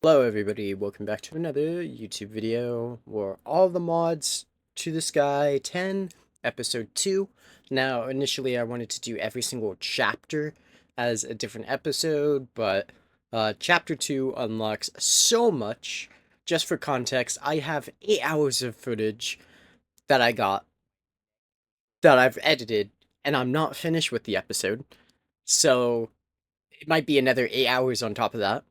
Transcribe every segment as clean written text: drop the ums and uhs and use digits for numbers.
Hello everybody, welcome back to another YouTube video where all the mods to the sky 10 episode 2. Now initially I wanted to do every single chapter as a different episode, but chapter 2 unlocks so much. Just for context, I have 8 hours of footage that I got that I've edited, and I'm not finished with the episode. So it might be another 8 hours on top of that,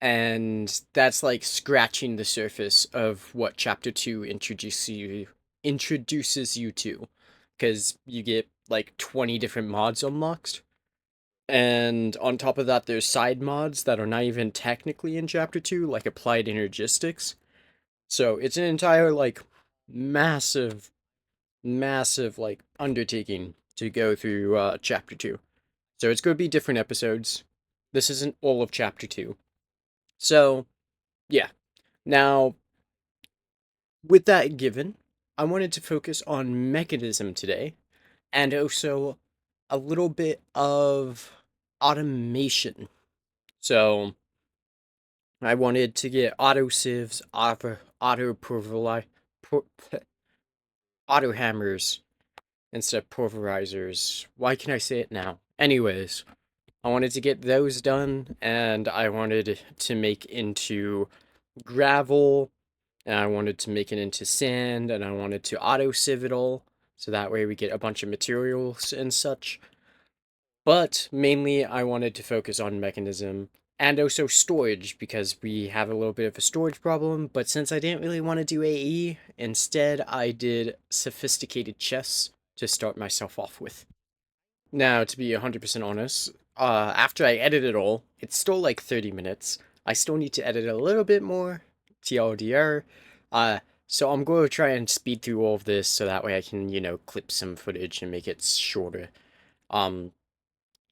and that's like scratching the surface of what chapter 2 introduces you to, because you get like 20 different mods unlocked, and on top of that there's side mods that are not even technically in chapter 2, like applied energistics. So it's an entire like massive like undertaking to go through chapter 2. So it's going to be different episodes. This isn't all of chapter 2. So yeah. Now, with that given, I wanted to focus on mechanism today, and also a little bit of automation. So, I wanted to get auto sieves, auto hammers instead of pulverizers. Why can I say it now? Anyways, I wanted to get those done, and I wanted to make into gravel, and I wanted to make it into sand, and I wanted to auto sieve it all, so that way we get a bunch of materials and such. But mainly I wanted to focus on mechanism and also storage, because we have a little bit of a storage problem. But since I didn't really want to do AE, instead I did sophisticated chests to start myself off with. Now, to be 100% honest, after I edit it all, it's still like 30 minutes. I still need to edit a little bit more, TLDR. Uh, so I'm going to try and speed through all of this so that way I can, clip some footage and make it shorter. Um,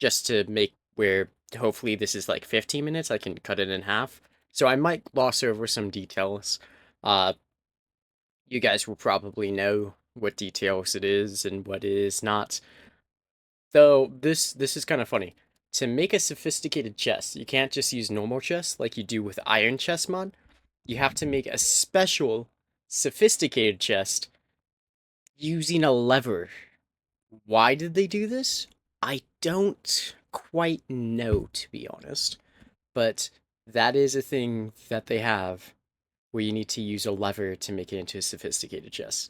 just to make where hopefully this is like 15 minutes, I can cut it in half. So I might gloss over some details. Uh, you guys will probably know what details it is and what it is not. Though this is kind of funny. To make a sophisticated chest, you can't just use normal chests like you do with Iron Chest mod. You have to make a special sophisticated chest using a lever. Why did they do this? I don't quite know, to be honest. But that is a thing that they have, where you need to use a lever to make it into a sophisticated chest.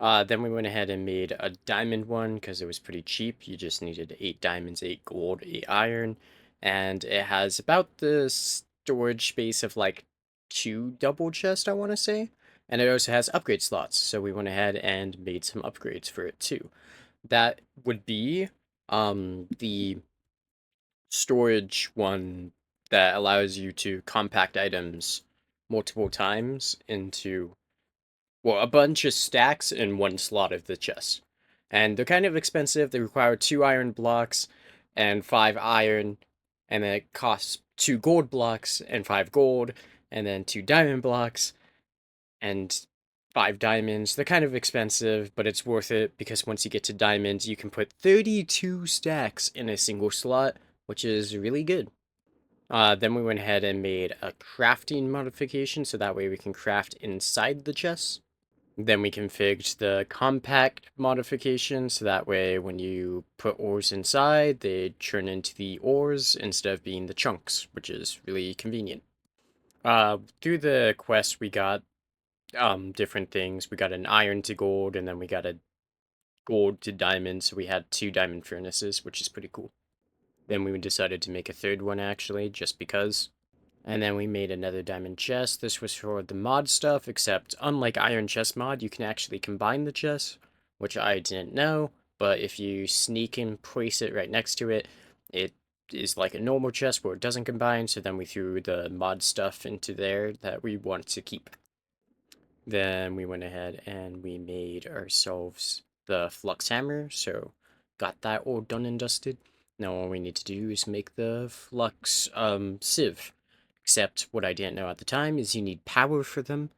Then we went ahead and made a diamond one because it was pretty cheap. You just needed 8 diamonds, 8 gold, 8 iron, and it has about the storage space of like 2 double chests, I want to say. And it also has upgrade slots, so we went ahead and made some upgrades for it too. That would be the storage one that allows you to compact items multiple times into, well, a bunch of stacks in one slot of the chest. And they're kind of expensive. They require 2 iron blocks and 5 iron, and then it costs 2 gold blocks and 5 gold, and then 2 diamond blocks and 5 diamonds. They're kind of expensive, but it's worth it because once you get to diamonds, you can put 32 stacks in a single slot, which is really good. Then we went ahead and made a crafting modification so that way we can craft inside the chest. Then we configured the compact modification so that way when you put ores inside, they turn into the ores instead of being the chunks, which is really convenient. Through the quest, we got different things. We got an iron to gold, and then we got a gold to diamond, so we had 2 diamond furnaces, which is pretty cool. Then we decided to make a third one actually, just because. And then we made another diamond chest. This was for the mod stuff, except unlike Iron Chest mod, you can actually combine the chests, which I didn't know. But if you sneak and place it right next to it, it is like a normal chest where it doesn't combine. So then we threw the mod stuff into there that we want to keep. Then we went ahead and we made ourselves the flux hammer. So got that all done and dusted. Now all we need to do is make the flux sieve. Except what I didn't know at the time is you need power for them,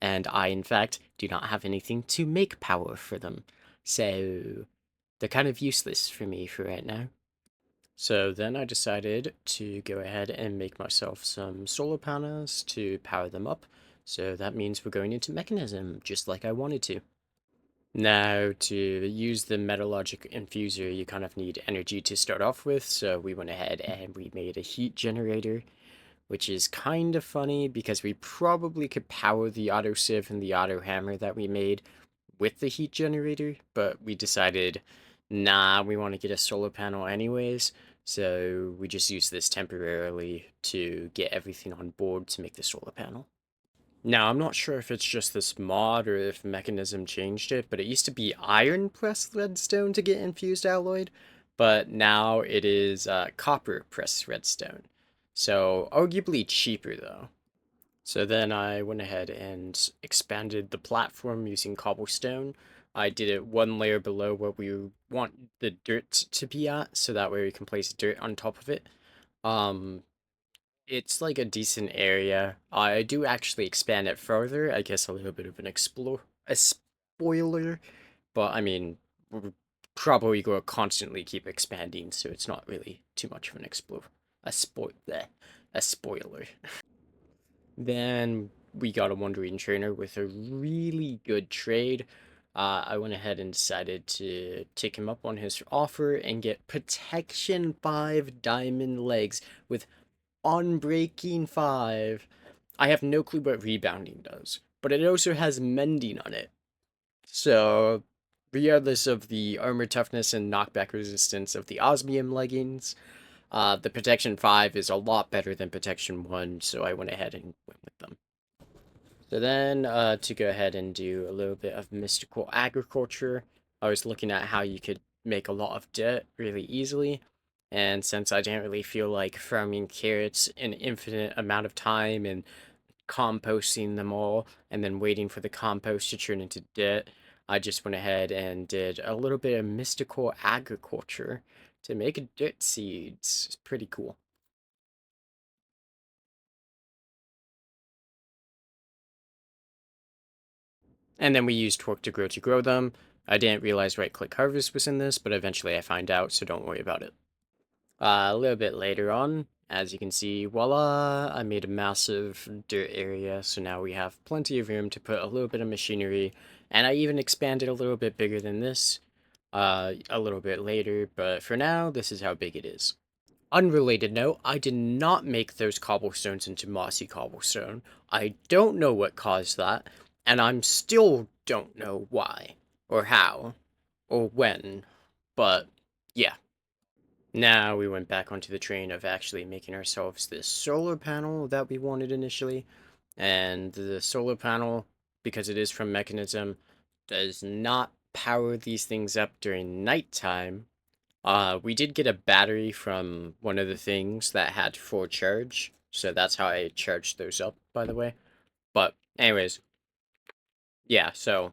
and I, in fact, do not have anything to make power for them. So they're kind of useless for me for right now. So then I decided to go ahead and make myself some solar panels to power them up. So that means we're going into mechanism, just like I wanted to. Now, to use the metalogic infuser, you kind of need energy to start off with, so we went ahead and we made a heat generator, which is kind of funny because we probably could power the auto sieve and the auto hammer that we made with the heat generator, but we decided, nah, we want to get a solar panel anyways, so we just use this temporarily to get everything on board to make the solar panel. Now, I'm not sure if it's just this mod or if Mechanism changed it, but it used to be iron pressed redstone to get infused alloyed, but now it is copper pressed redstone. So, arguably cheaper though. So then I went ahead and expanded the platform using cobblestone. I did it one layer below where we want the dirt to be at, so that way we can place dirt on top of it. Um, it's like a decent area. I do actually expand it further. I guess a little bit of a spoiler, but I mean, we're probably going to constantly keep expanding, so it's not really too much of an a spoiler. Then we got a Wandering Trainer with a really good trade. I went ahead and decided to take him up on his offer and get Protection 5 Diamond Legs with Unbreaking 5. I have no clue what Rebounding does, but it also has Mending on it. So, regardless of the armor toughness and knockback resistance of the Osmium leggings, the Protection 5 is a lot better than Protection 1, so I went ahead and went with them. So then, to go ahead and do a little bit of mystical agriculture, I was looking at how you could make a lot of dirt really easily. And since I didn't really feel like farming carrots an infinite amount of time and composting them all and then waiting for the compost to turn into dirt, I just went ahead and did a little bit of mystical agriculture to make dirt seeds. It's pretty cool. And then we used Torque to grow them. I didn't realize right click harvest was in this, but eventually I find out, so don't worry about it. A little bit later on, as you can see, voila, I made a massive dirt area, so now we have plenty of room to put a little bit of machinery, and I even expanded a little bit bigger than this a little bit later, but for now, this is how big it is. Unrelated note, I did not make those cobblestones into mossy cobblestone. I don't know what caused that, and I'm still don't know why, or how, or when, but yeah. Now we went back onto the train of actually making ourselves this solar panel that we wanted initially, and the solar panel, because it is from Mechanism, does not power these things up during nighttime. We did get a battery from one of the things that had full charge, so that's how I charged those up, by the way. But anyways, yeah, so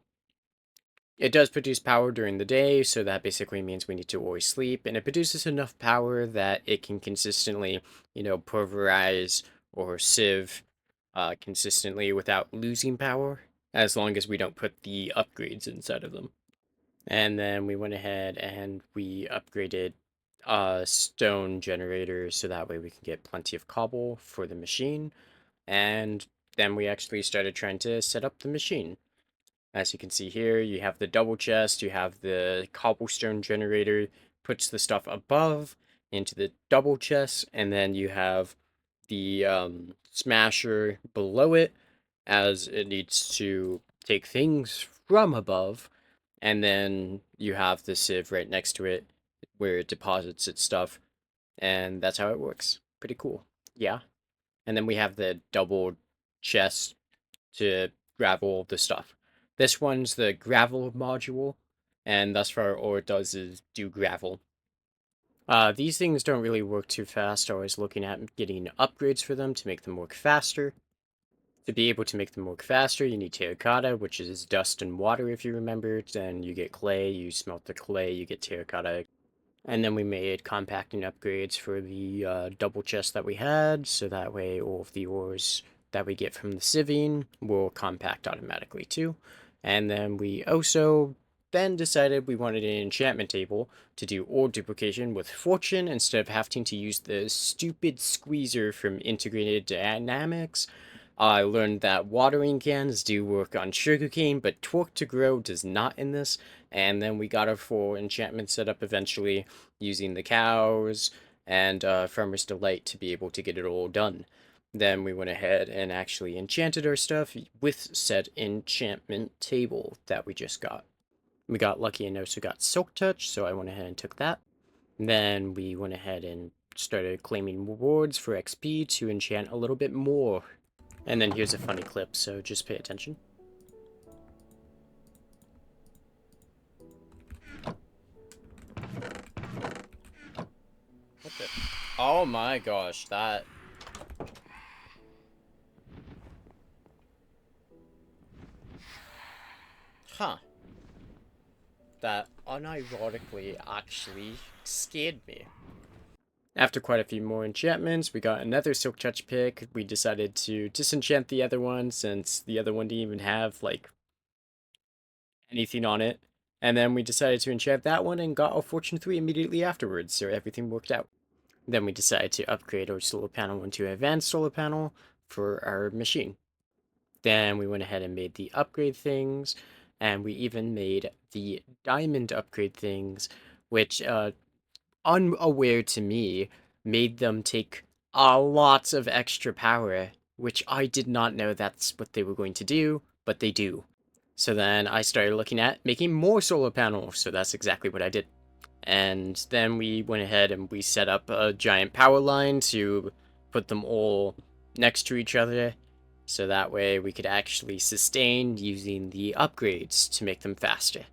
it does produce power during the day, so that basically means we need to always sleep, and it produces enough power that it can consistently, pulverize or sieve consistently without losing power, as long as we don't put the upgrades inside of them. And then we went ahead and we upgraded stone generator so that way we can get plenty of cobble for the machine. And then we actually started trying to set up the machine. As you can see here, you have the double chest, you have the cobblestone generator, puts the stuff above into the double chest, and then you have the smasher below it as it needs to take things from above, and then you have the sieve right next to it where it deposits its stuff, and that's how it works. Pretty cool. Yeah. And then we have the double chest to gravel the stuff. This one's the gravel module, and thus far all it does is do gravel. These things don't really work too fast. I was looking at getting upgrades for them to make them work faster. To be able to make them work faster, you need terracotta, which is dust and water if you remember. Then you get clay, you smelt the clay, you get terracotta. And then we made compacting upgrades for the double chest that we had, so that way all of the ores that we get from the sieving will compact automatically too. And then we also then decided we wanted an enchantment table to do ore duplication with fortune instead of having to use the stupid squeezer from integrated dynamics. I learned that watering cans do work on sugarcane, but torque to grow does not in this. And then we got our full enchantment set up eventually using the cows and Farmer's Delight to be able to get it all done. Then we went ahead and actually enchanted our stuff with said enchantment table that we just got. We got lucky and also got Silk Touch, so I went ahead and took that. Then we went ahead and started claiming rewards for XP to enchant a little bit more. And then here's a funny clip, so just pay attention. What the? Oh my gosh, that... Huh. That unironically actually scared me. After quite a few more enchantments, we got another Silk Touch pick. We decided to disenchant the other one since the other one didn't even have, like, anything on it. And then we decided to enchant that one and got a Fortune 3 immediately afterwards, so everything worked out. Then we decided to upgrade our solar panel into an advanced solar panel for our machine. Then we went ahead and made the upgrade things, and we even made the diamond upgrade things, which, unaware to me, made them take a lots of extra power, which I did not know that's what they were going to do, but they do. So then I started looking at making more solar panels, so that's exactly what I did. And then we went ahead and we set up a giant power line to put them all next to each other, so that way we could actually sustain using the upgrades to make them faster.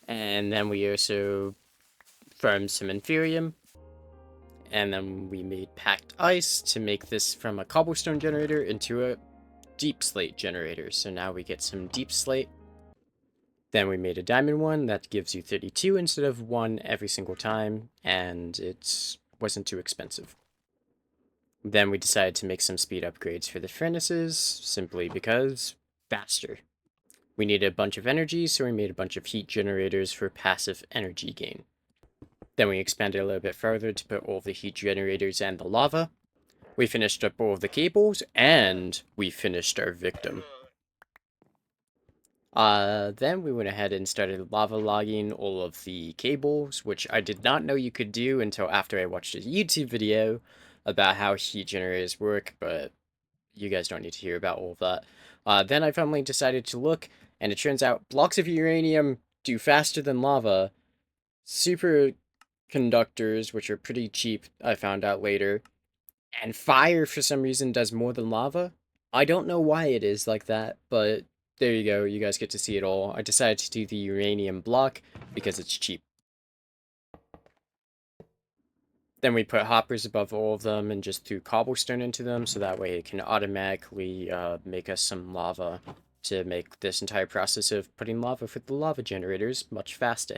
And then we also farmed some inferium, and then we made packed ice to make this from a cobblestone generator into a deep slate generator. So now we get some deep slate. Then we made a diamond one that gives you 32 instead of 1 every single time, and it wasn't too expensive. Then we decided to make some speed upgrades for the furnaces, simply because faster. We needed a bunch of energy, so we made a bunch of heat generators for passive energy gain. Then we expanded a little bit further to put all the heat generators and the lava. We finished up all of the cables, and we finished our victim. Then we went ahead and started lava logging all of the cables, which I did not know you could do until after I watched a YouTube video about how heat generators work, but you guys don't need to hear about all of that. Then I finally decided to look, and it turns out blocks of uranium do faster than lava. Superconductors, which are pretty cheap, I found out later, and fire for some reason does more than lava. I don't know why it is like that, but there you go, you guys get to see it all. I decided to do the uranium block because it's cheap. Then we put hoppers above all of them and just threw cobblestone into them, so that way it can automatically make us some lava to make this entire process of putting lava for the lava generators much faster.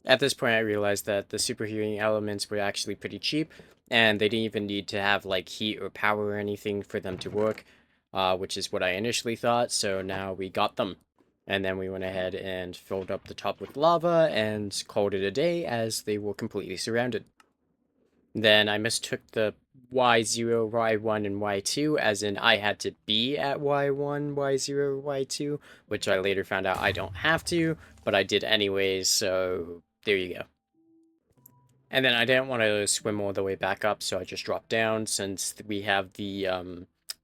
At this point, I realized that the superheating elements were actually pretty cheap, and they didn't even need to have like heat or power or anything for them to work, which is what I initially thought. So now we got them, and then we went ahead and filled up the top with lava and called it a day as they were completely surrounded. Then I mistook the Y0, Y1, and Y2 as in I had to be at Y1, Y0, Y2, which I later found out I don't have to, but I did anyways, so there you go. And then I didn't want to swim all the way back up, so I just dropped down since we have the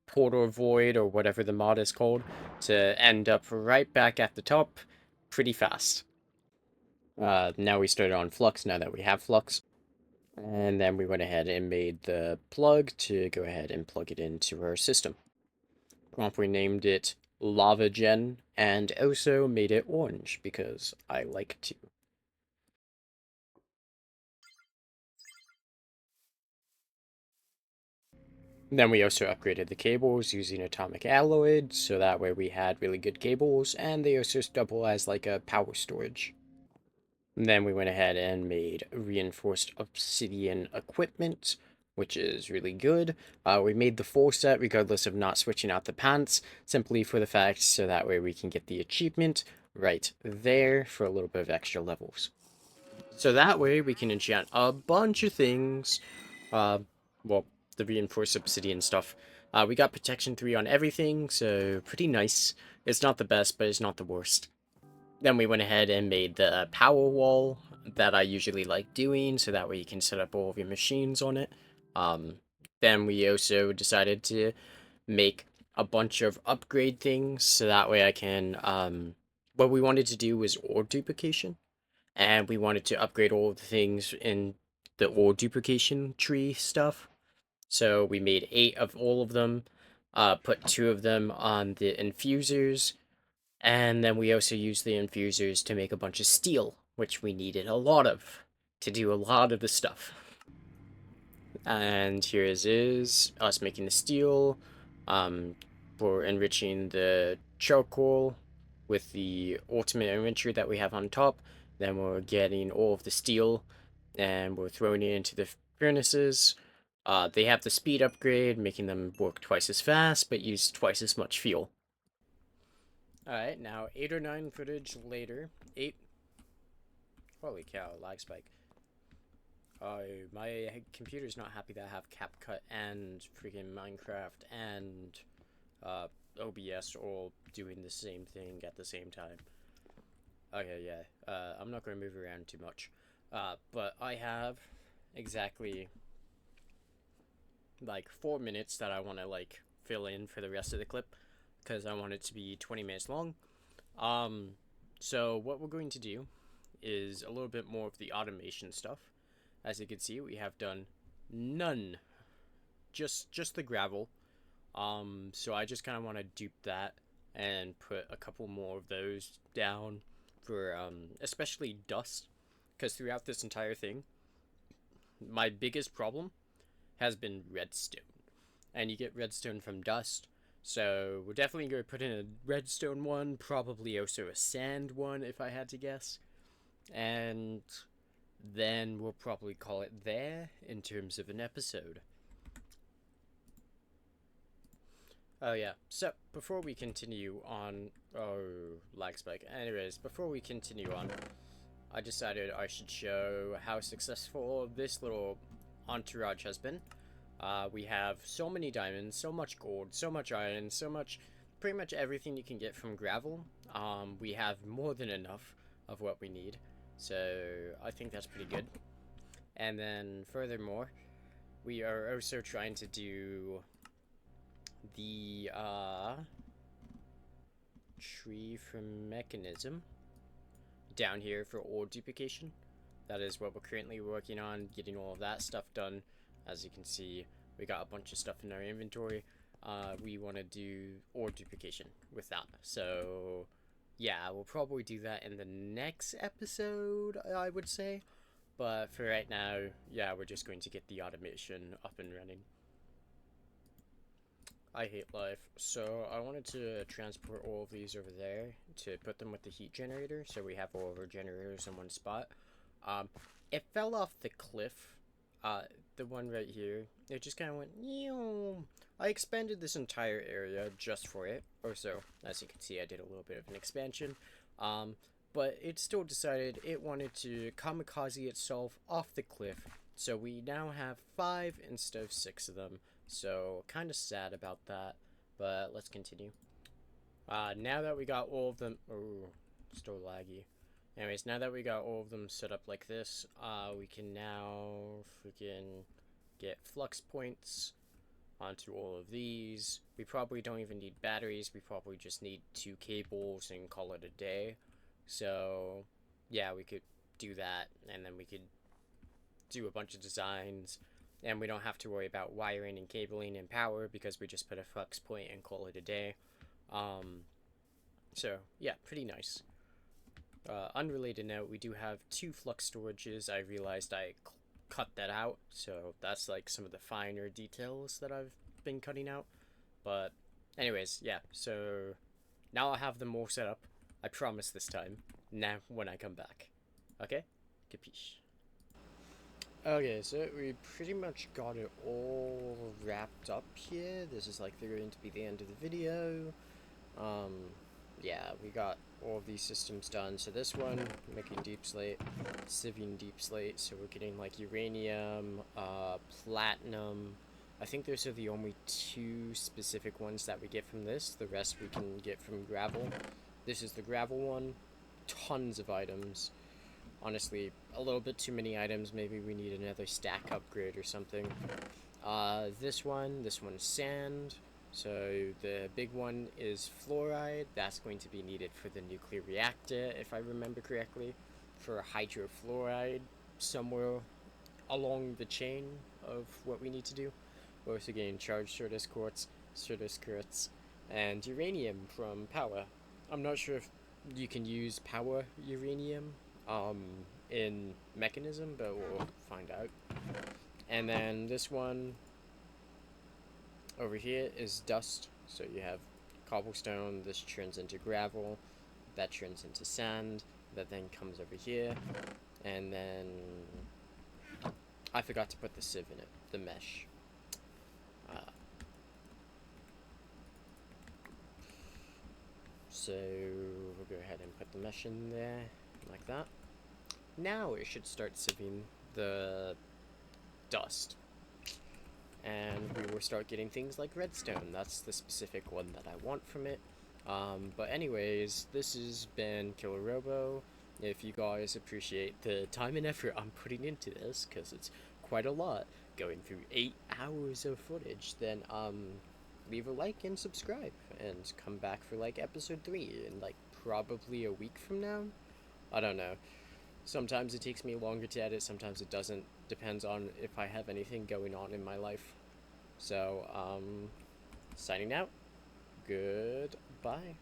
portal void or whatever the mod is called to end up right back at the top pretty fast. Now we started on flux now that we have flux. And then we went ahead and made the plug to go ahead and plug it into our system. Promptly named it Lava Gen and also made it orange because I like to. Then we also upgraded the cables using atomic alloy, so that way we had really good cables, and they also double as like a power storage. And then we went ahead and made reinforced obsidian equipment, which is really good. We made the full set regardless of not switching out the pants, simply for the fact so that way we can get the achievement right there for a little bit of extra levels. So that way we can enchant a bunch of things. Uh, well, the reinforced obsidian stuff. We got protection 3 on everything, so pretty nice. It's not the best, but it's not the worst. Then we went ahead and made the power wall that I usually like doing, so that way you can set up all of your machines on it. Um, then we also decided to make a bunch of upgrade things, so that way I can, what we wanted to do was ore duplication, and we wanted to upgrade all of the things in the ore duplication tree stuff. So we made 8 of all of them, put 2 of them on the infusers, and then we also used the infusers to make a bunch of steel, which we needed a lot of to do a lot of the stuff. And here is us making the steel. For enriching the charcoal with the ultimate enricher that we have on top. Then we're getting all of the steel and we're throwing it into the furnaces. They have the speed upgrade, making them work twice as fast, but use twice as much fuel. Alright, now 8 or 9 footage later. 8. Holy cow, lag spike. My computer's not happy that I have CapCut and freaking Minecraft and OBS all doing the same thing at the same time. Okay, yeah. I'm not going to move around too much. But I have exactly like 4 minutes that I want to like fill in for the rest of the clip because I want it to be 20 minutes long. So what we're going to do is a little bit more of the automation stuff. As you can see, we have done none, just the gravel. So I just kind of want to dupe that and put a couple more of those down for especially dust, because throughout this entire thing, my biggest problem has been redstone, and you get redstone from dust. So we're definitely going to put in a redstone one, probably also a sand one if I had to guess, and then we'll probably call it there in terms of an episode. Oh yeah, so before we continue on, oh, lag spike. Anyways, before we continue on, I decided I should show how successful this little entourage has been. We have so many diamonds, so much gold, so much iron, so much, pretty much everything you can get from gravel. We have more than enough of what we need, so I think that's pretty good. And then furthermore, we are also trying to do the tree from mechanism down here for ore duplication. That is what we're currently working on, getting all of that stuff done. As you can see, we got a bunch of stuff in our inventory. We want to do ore duplication with that. So yeah, we'll probably do that in the next episode, I would say. But for right now, yeah, we're just going to get the automation up and running. I hate life. So I wanted to transport all of these over there to put them with the heat generator, so we have all of our generators in one spot. It fell off the cliff, the one right here. It just kind of went, Ew. I expanded this entire area just for it, or so. As you can see, I did a little bit of an expansion. But it still decided it wanted to kamikaze itself off the cliff, so we now have 5 instead of 6 of them. So, kind of sad about that, but let's continue. Now that we got all of them, oh, still laggy. Anyways, now that we got all of them set up like this, we can now freaking get flux points onto all of these. We probably don't even need batteries, we probably just need 2 cables and call it a day. So, yeah, we could do that, and then we could do a bunch of designs. And we don't have to worry about wiring and cabling and power because we just put a flux point and call it a day. So, yeah, pretty nice. Unrelated note, we do have 2 flux storages. I realized I cut that out, so that's like some of the finer details that I've been cutting out. But anyways, yeah, so now I have them all set up. I promise this time, now when I come back. Okay? Capiche. Okay, so we pretty much got it all wrapped up here. This is like going to be the end of the video. Um, yeah, we got all of these systems done. So this one, making deep slate, sieving deep slate. So we're getting like uranium, platinum. I think those are the only two specific ones that we get from this. The rest we can get from gravel. This is the gravel one. Tons of items. Honestly, a little bit too many items. Maybe we need another stack upgrade or something. This one's sand. So the big one is fluoride. That's going to be needed for the nuclear reactor, if I remember correctly, for hydrofluoride somewhere along the chain of what we need to do. We're also getting charged Certus quartz, and uranium from power. I'm not sure if you can use power uranium um, in mechanism, but we'll find out. And then this one over here is dust. So you have cobblestone, this turns into gravel, that turns into sand, that then comes over here, and then I forgot to put the sieve in it, the mesh. Uh, so we'll go ahead and put the mesh in there, like that. Now it should start sieving the dust. And we will start getting things like redstone. That's the specific one that I want from it. But anyways, this has been killerrobo. If you guys appreciate the time and effort I'm putting into this, because it's quite a lot, going through 8 hours of footage, then leave a like and subscribe, and come back for like episode 3 in like probably a week from now. I don't know. Sometimes it takes me longer to edit, sometimes it doesn't. Depends on if I have anything going on in my life. So, signing out. Goodbye.